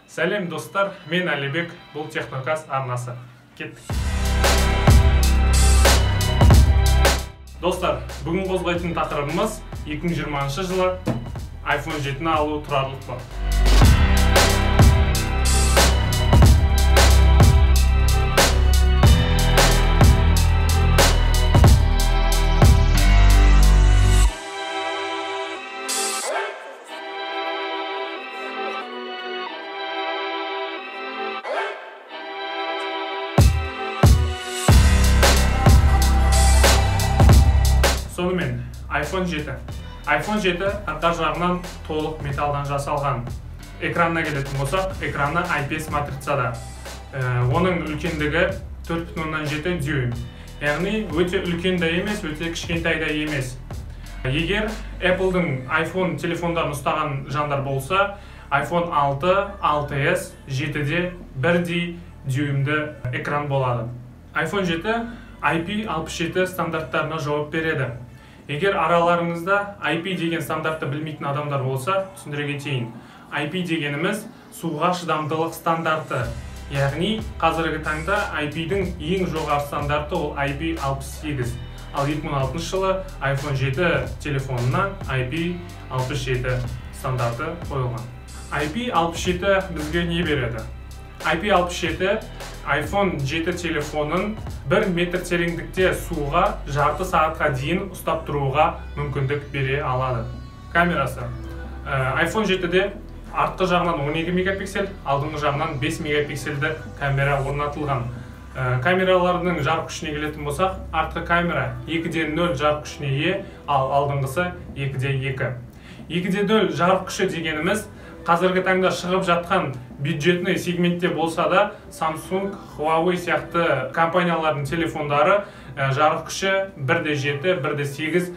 Сәлем достар, мен Әлібек, бұл Технокас арнасы. Кеттік. Достар, бүгін қозғайтын тақырыбымыз 2020 жылы iPhone 7-ні алу тұрарлық бар. Сонымен, iPhone 7. iPhone 7 арқа жағынан толық металдан жасалған. Экранына келетін болсақ, экраны IPS матрицада. Оның үлкендігі 4,7 дюйм. Яғни өте үлкен де емес, өте кішкентай да емес. Егер Apple'дың iPhone телефондарын ұстаған жандар болса, iPhone 6, 6s, 7-де 1 дюймді экран болады. iPhone 7 IP67 стандарттарына жауап береді. Егер араларыңызда IP деген стандартты білмейтін адамдар болса, түсіндіре кетейін. IP дегеніміз суға шыдамдылық стандарты. Яғни, қазіргі таңда IP-дің ең жоғары стандарты ол IP68. Ал 2006 жылы iPhone 7 телефонына IP67 стандарты қойылған. IP67 бізге не береді? IP67 iPhone 7 телефонын 1 метр тереңдікте суға жарты сағатқа дейін ұстап тұруға мүмкіндік бере алады. Камерасы. iPhone 7-де артқы жағынан 12 мегапиксель, алдыңғы жағынан 5 мегапиксельді камера орнатылған. Камералардың жарық күшіне келетін болсақ, артқы камера 2,0 жарық күшіне ие, ал алдыңғысы 2,2. 2,0 жарық күші дегеніміз қазіргі таңда шығып жатқан бюджетный сегментте болса да, Samsung, Huawei сияқты компаниялардың телефондары жарық күші 1,7, 1,8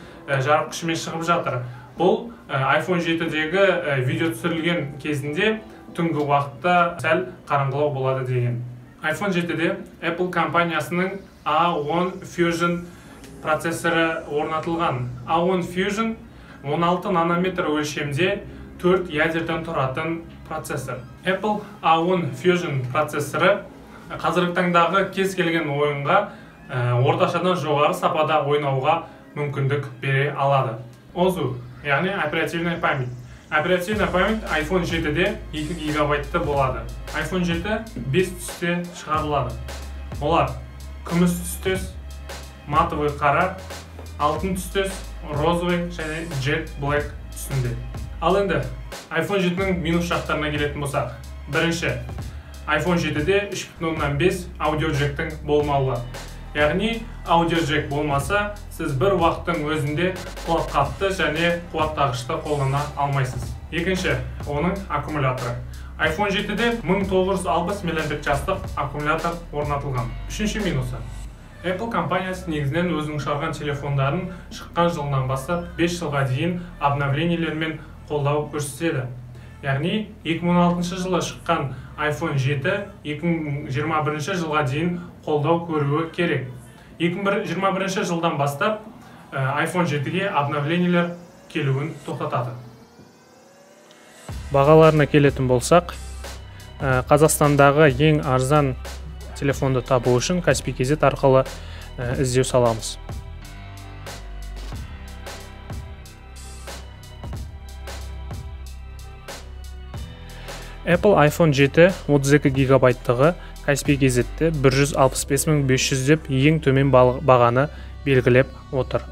жарық күшімен шығып жатыр. Бұл iPhone 7-дегі видео түсірілген кезінде түнгі уақытта сәл қараңғылау болады деген. iPhone 7-де Apple компаниясының A1 Fusion процессоры орнатылған. A1 Fusion 16 нанометр өлшемде 4 ядерден тұратын процессор. Apple A1 Fusion процессоры қазіргі таңдағы кез келген ойынға орташадан жоғары сапада ойнауға мүмкіндік бере алады. OZU, яғни оперативная память. Оперативная память iPhone 7-де 2 гигабайтты болады. iPhone 7 5 түсте шығарылады. Олар күміс түстес, матовый қара, алтын түстес, розовый және jet black түсінде. Ал енді iPhone 7-нің минус жақтарына келетін болсақ. Бірінші, iPhone 7-де 3.5 аудиоджектің болмауы. Яғни, аудиоджек болмаса, сіз бір уақыттың өзінде қуатқапты және қуаттағышты қолдана алмайсыз. Екінші, оның аккумуляторы. iPhone 7-де 1960 мАч аккумулятор орнатылған. Үшінші минусы. Apple компаниясы негізінен өзінің шығарған телефондарын шыққан жылынан бастап 5 жылға дейін обновлениелермен қолдау көрсетеді. Яғни 2016 жылы шыққан iPhone 7 2021 жылға дейін қолдау көруі керек. 2021 жылдан бастап iPhone 7-ге обновлениелер келуін тоқтатады. Бағаларына келетін болсақ, Қазақстандағы ең арзан телефонды табу үшін Kaspi.kz арқылы іздеу саламыз. Apple iPhone 7 32 гигабайттығы Kaspi.kz-де 165.500 деп ең төмен бағаны белгілеп отыр.